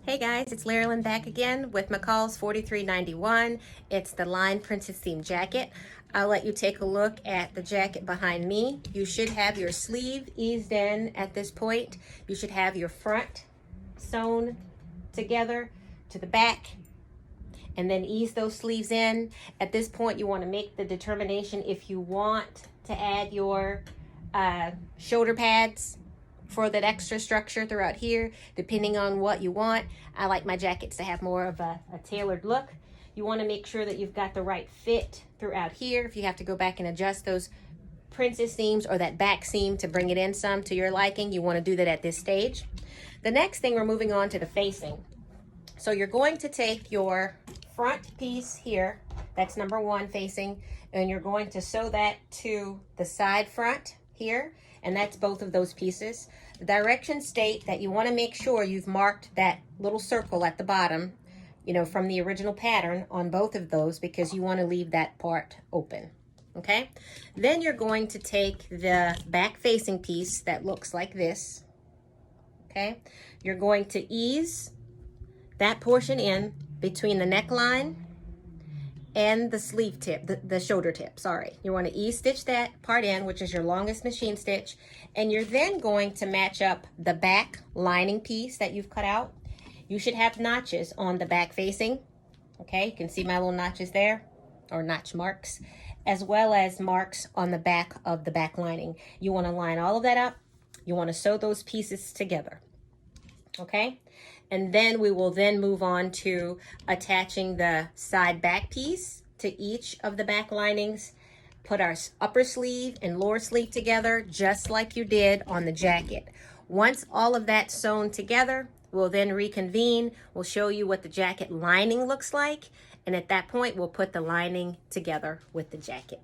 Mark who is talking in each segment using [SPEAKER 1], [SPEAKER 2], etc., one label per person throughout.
[SPEAKER 1] Hey guys, it's Larilyn back again with McCall's 4391. It's the Line Princess Theme jacket. I'll let you take a look at the jacket behind me. You should have your sleeve eased in at this point. You should have your front sewn together to the back and then ease those sleeves in. At this point, you want to make the determination if you want to add your shoulder pads for that extra structure throughout here, depending on what you want. I like my jackets to have more of a tailored look. You want to make sure that you've got the right fit throughout here. If you have to go back and adjust those princess seams or that back seam to bring it in some to your liking, you want to do that at this stage. The next thing, we're moving on to the facing. So you're going to take your front piece here, that's number one facing, and you're going to sew that to the side front here, and that's both of those pieces. The directions state that you want to make sure you've marked that little circle at the bottom, you know, from the original pattern on both of those, because you want to leave that part open. Okay, then you're going to take the back facing piece that looks like this. Okay, you're going to ease that portion in between the neckline and the sleeve tip, the shoulder tip, sorry. You want to E-stitch that part in, which is your longest machine stitch, and you're then going to match up the back lining piece that you've cut out. You should have notches on the back facing, okay? You can see my little notches there, or notch marks, as well as marks on the back of the back lining. You want to line all of that up. You want to sew those pieces together, okay? And then we will then move on to attaching the side back piece to each of the back linings. Put our upper sleeve and lower sleeve together just like you did on the jacket. Once all of that's sewn together, we'll then reconvene. We'll show you what the jacket lining looks like. And at that point, we'll put the lining together with the jacket.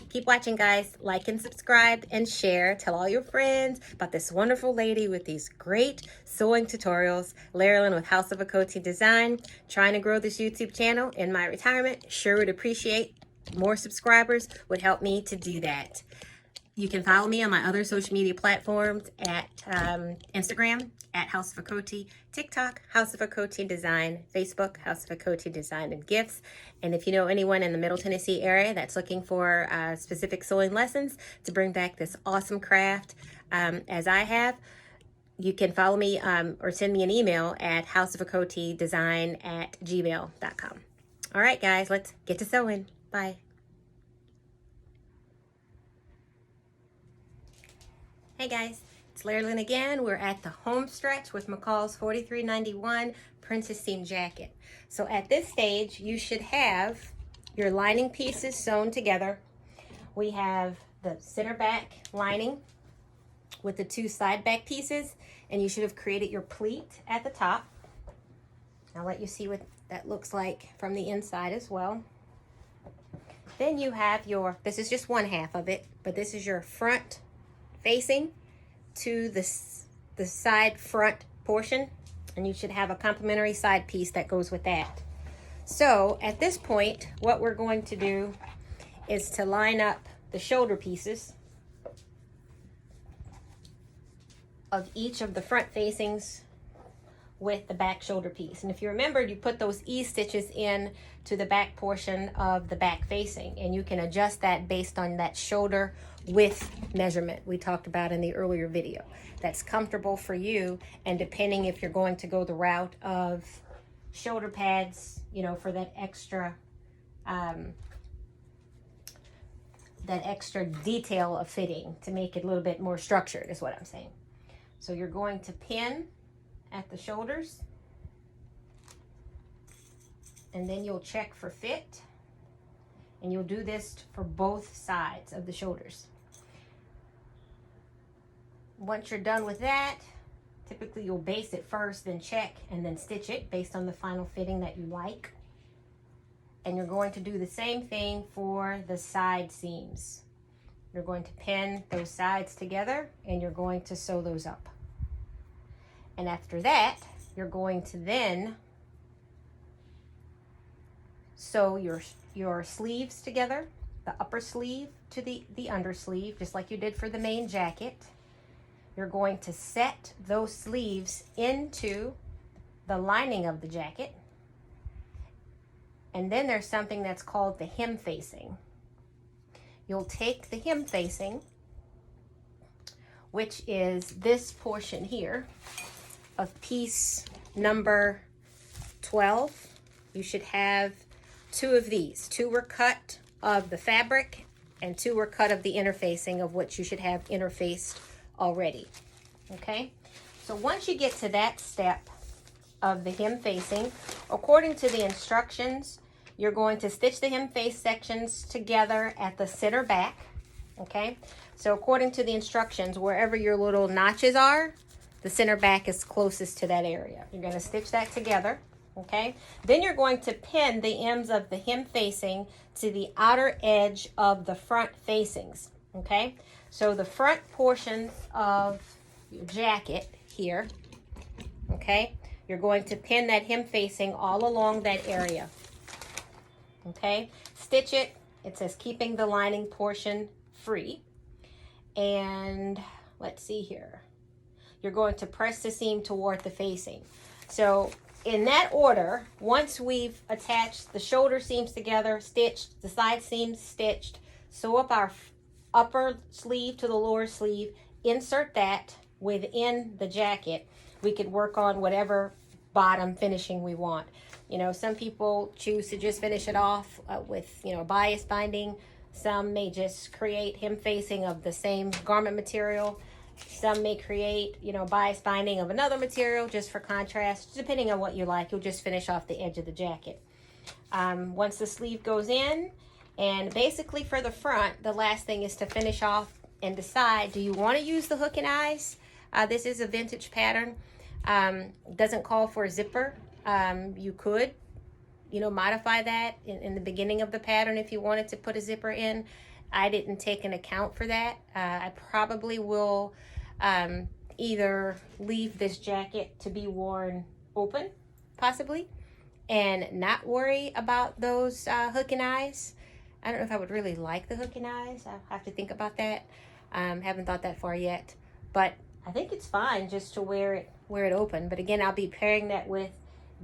[SPEAKER 1] Keep watching, guys. Like and subscribe and share. Tell all your friends about this wonderful lady with these great sewing tutorials. Larilyn with House of Akoti Design. Trying to grow this YouTube channel in my retirement. Sure would appreciate more subscribers. Would help me to do that. You can follow me on my other social media platforms at Instagram, at House of Akoti, TikTok, House of Akoti Design, Facebook, House of Akoti Design and Gifts. And if you know anyone in the Middle Tennessee area that's looking for specific sewing lessons to bring back this awesome craft as I have, you can follow me or send me an email at houseofakotidesign@gmail.com. All right, guys, let's get to sewing. Bye. Hey guys, it's Larilyn again. We're at the home stretch with McCall's 4391 Princess Theme jacket. So at this stage, you should have your lining pieces sewn together. We have the center back lining with the two side back pieces, and you should have created your pleat at the top. I'll let you see what that looks like from the inside as well. Then you have your, this is just one half of it, but this is your front facing to the side front portion, and you should have a complementary side piece that goes with that. So at this point, what we're going to do is to line up the shoulder pieces of each of the front facings with the back shoulder piece. And if you remember, you put those E-stitches in to the back portion of the back facing, and you can adjust that based on that shoulder width measurement we talked about in the earlier video. That's comfortable for you, and depending if you're going to go the route of shoulder pads, you know, for that extra detail of fitting to make it a little bit more structured is what I'm saying. So you're going to pin at the shoulders, and then you'll check for fit, and you'll do this for both sides of the shoulders. Once you're done with that, typically you'll base it first, then check, and then stitch it based on the final fitting that you like. And you're going to do the same thing for the side seams. You're going to pin those sides together, and you're going to sew those up. And after that, you're going to then sew your sleeves together, the upper sleeve to the under sleeve, just like you did for the main jacket. You're going to set those sleeves into the lining of the jacket. And then there's something that's called the hem facing. You'll take the hem facing, which is this portion here of piece number 12. You should have 2 of these. 2 were cut of the fabric and 2 were cut of the interfacing, of which you should have interfaced already. Okay, so once you get to that step of the hem facing, according to the instructions, you're going to stitch the hem face sections together at the center back. Okay, so according to the instructions, wherever your little notches are, the center back is closest to that area. You're going to stitch that together. Okay, then you're going to pin the ends of the hem facing to the outer edge of the front facings. Okay, so the front portion of your jacket here, okay, you're going to pin that hem facing all along that area. Okay, stitch it. It says keeping the lining portion free. And let's see here. You're going to press the seam toward the facing. So in that order, once we've attached the shoulder seams together, stitched, the side seams stitched, sew up our upper sleeve to the lower sleeve, insert that within the jacket, we could work on whatever bottom finishing we want. You know, some people choose to just finish it off with, you know, bias binding. Some may just create hem facing of the same garment material. Some may create, you know, bias binding of another material just for contrast. Depending on what you like, you'll just finish off the edge of the jacket. Once the sleeve goes in, and basically for the front, the last thing is to finish off and decide, do you want to use the hook and eyes? This is a vintage pattern. Doesn't call for a zipper. You could, you know, modify that in the beginning of the pattern if you wanted to put a zipper in. I didn't take an account for that. I probably will either leave this jacket to be worn open, possibly, and not worry about those hook and eyes. I don't know if I would really like the hook and eyes. I'll have to think about that. Haven't thought that far yet, but I think it's fine just to wear it open. But again, I'll be pairing that with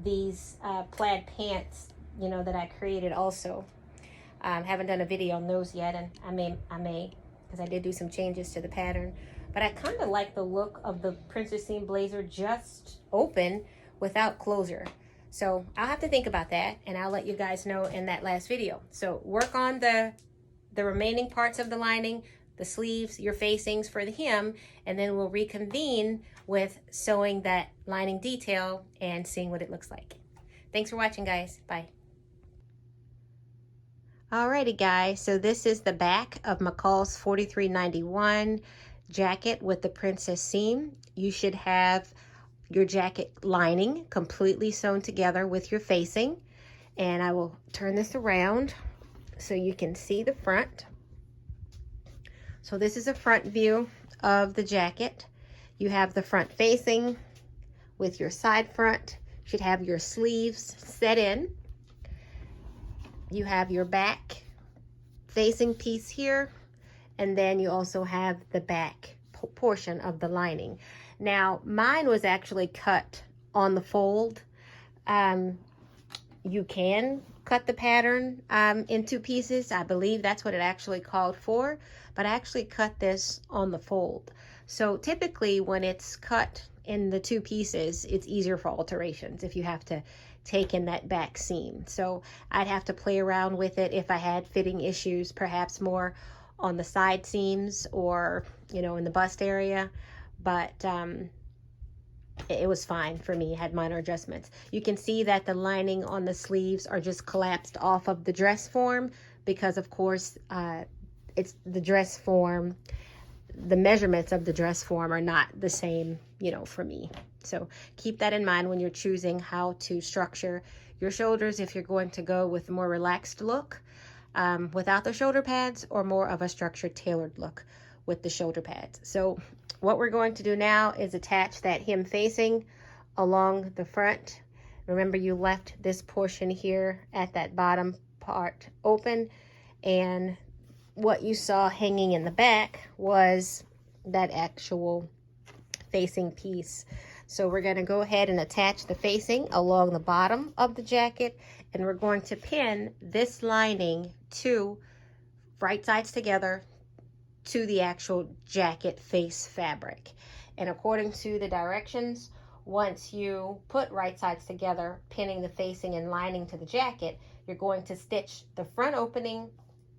[SPEAKER 1] these plaid pants, you know, that I created also. Haven't done a video on those yet, and I may, because I did do some changes to the pattern. But I kind of like the look of the Princess Seam blazer just open without closure. So I'll have to think about that, and I'll let you guys know in that last video. So work on the remaining parts of the lining, the sleeves, your facings for the hem, and then we'll reconvene with sewing that lining detail and seeing what it looks like. Thanks for watching, guys. Bye. Alrighty, guys, so this is the back of McCall's 4391 jacket with the Princess Seam. You should have your jacket lining completely sewn together with your facing. And I will turn this around so you can see the front. So this is a front view of the jacket. You have the front facing with your side front. You should have your sleeves set in. You have your back facing piece here, and then you also have the back portion of the lining. Now, mine was actually cut on the fold. You can cut the pattern in 2 pieces. I believe that's what it actually called for, but I actually cut this on the fold. So typically when it's cut in the 2 pieces, it's easier for alterations if you have to take in that back seam. So I'd have to play around with it if I had fitting issues, perhaps more on the side seams or, you know, in the bust area. But it was fine for me. Had minor adjustments. You can see that the lining on the sleeves are just collapsed off of the dress form because, of course, it's the dress form. The measurements of the dress form are not the same, you know, for me. So keep that in mind when you're choosing how to structure your shoulders, if you're going to go with a more relaxed look without the shoulder pads, or more of a structured tailored look with the shoulder pads. So what we're going to do now is attach that hem facing along the front. Remember, you left this portion here at that bottom part open, and what you saw hanging in the back was that actual facing piece So we're going to go ahead and attach the facing along the bottom of the jacket, and we're going to pin this lining to right sides together to the actual jacket face fabric. And according to the directions, once you put right sides together, pinning the facing and lining to the jacket, you're going to stitch the front opening,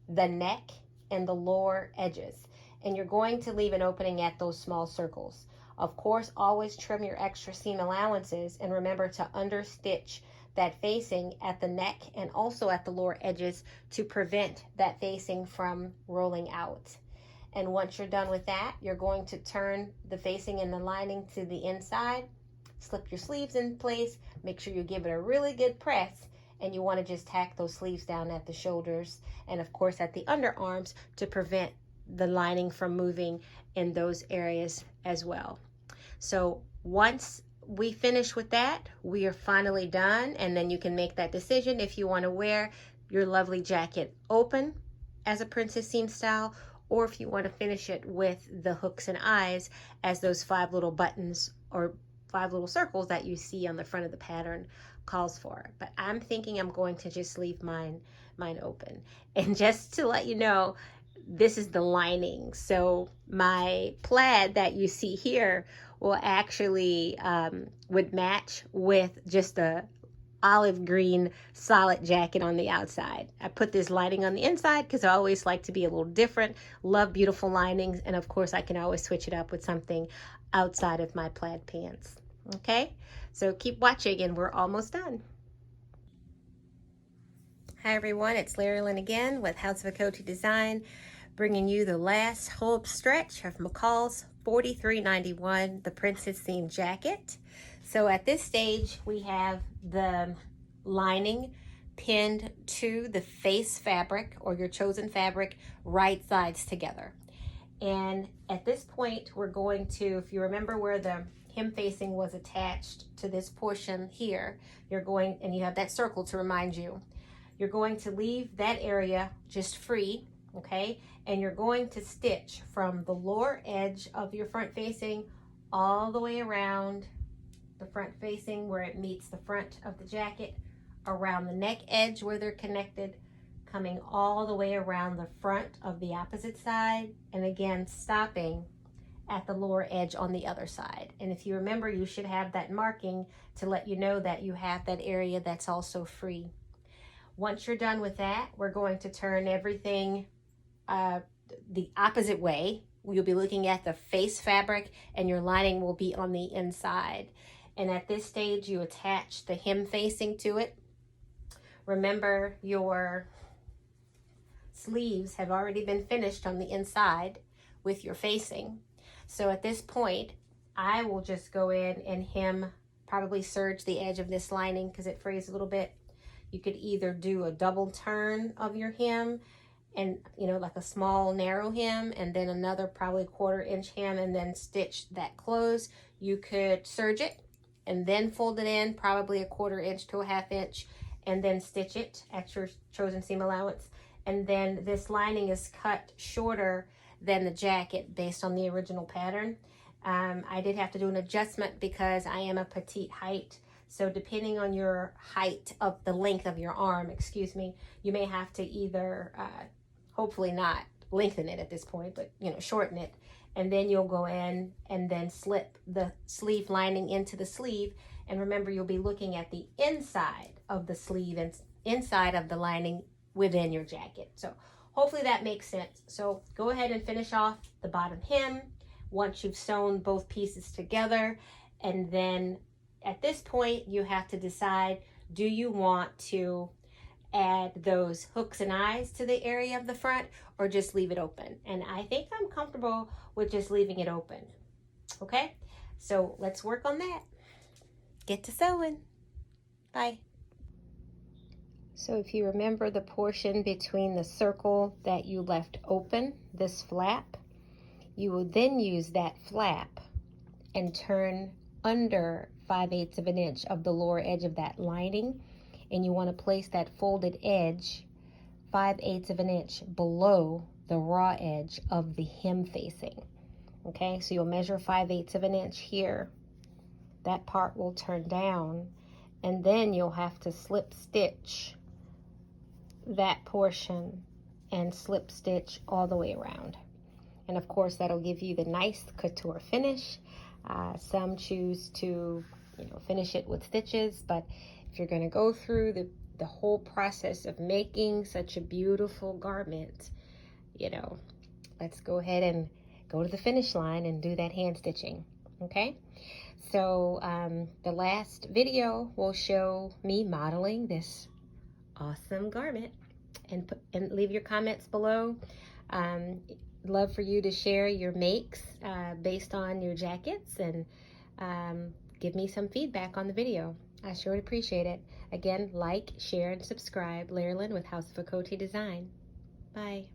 [SPEAKER 1] the neck, and the lower edges. And you're going to leave an opening at those small circles. Of course, always trim your extra seam allowances, and remember to understitch that facing at the neck and also at the lower edges to prevent that facing from rolling out. And once you're done with that, you're going to turn the facing and the lining to the inside, slip your sleeves in place, make sure you give it a really good press, and you want to just tack those sleeves down at the shoulders and of course at the underarms to prevent the lining from moving in those areas as well. So once we finish with that, we are finally done, and then you can make that decision if you want to wear your lovely jacket open as a princess seam style, or if you want to finish it with the hooks and eyes as those 5 little buttons or 5 little circles that you see on the front of the pattern calls for. But I'm thinking I'm going to just leave mine open. And just to let you know, this is the lining. So my plaid that you see here will actually would match with just a olive green solid jacket on the outside. I put this lining on the inside because I always like to be a little different, love beautiful linings, and of course I can always switch it up with something outside of my plaid pants. Okay, so keep watching and we're almost done. Hi everyone, it's Larry Lynn again with House of Akoti Design, bringing you the last home stretch of McCall's 4391, the Princess Seam Jacket. So at this stage, we have the lining pinned to the face fabric or your chosen fabric, right sides together. And at this point, we're going to, if you remember where the hem facing was attached to this portion here, you're going, and you have that circle to remind you, you're going to leave that area just free, okay? And you're going to stitch from the lower edge of your front facing all the way around the front facing where it meets the front of the jacket, around the neck edge where they're connected, coming all the way around the front of the opposite side, and again stopping at the lower edge on the other side. And if you remember, you should have that marking to let you know that you have that area that's also free. Once you're done with that, we're going to turn everything the opposite way. You'll be looking at the face fabric and your lining will be on the inside. And at this stage, you attach the hem facing to it. Remember, your sleeves have already been finished on the inside with your facing. So at this point, I will just go in and hem, probably serge the edge of this lining because it frays a little bit. You could either do a double turn of your hem and, you know, like a small narrow hem, and then another probably 1/4 inch hem, and then stitch that close. You could serge it and then fold it in, probably a 1/4 inch to a 1/2 inch, and then stitch it at your chosen seam allowance. And then this lining is cut shorter than the jacket based on the original pattern. I did have to do an adjustment because I am a petite height. So depending on your height of the length of your arm, excuse me, you may have to either, hopefully not lengthen it at this point, but you know, shorten it. And then you'll go in and then slip the sleeve lining into the sleeve. And remember, you'll be looking at the inside of the sleeve and inside of the lining within your jacket. So hopefully that makes sense. So go ahead and finish off the bottom hem once you've sewn both pieces together. And then at this point, you have to decide, do you want to add those hooks and eyes to the area of the front or just leave it open? And I think I'm comfortable with just leaving it open. Okay, so let's work on that. Get to sewing. Bye. So if you remember the portion between the circle that you left open, this flap, you will then use that flap and turn under 5/8 of an inch of the lower edge of that lining, and you want to place that folded edge 5/8 of an inch below the raw edge of the hem facing. Okay, so you'll measure 5/8 of an inch here, that part will turn down, and then you'll have to slip stitch that portion and slip stitch all the way around. And of course, that'll give you the nice couture finish. Some choose to, finish it with stitches, but if you're going to go through the whole process of making such a beautiful garment, let's go ahead and go to the finish line and do that hand stitching. Okay, so the last video will show me modeling this awesome garment, and leave your comments below. Love for you to share your makes based on your jackets, and give me some feedback on the video. I sure would appreciate it. Again, like, share, and subscribe. Lairlin with House of Okoti Design. Bye.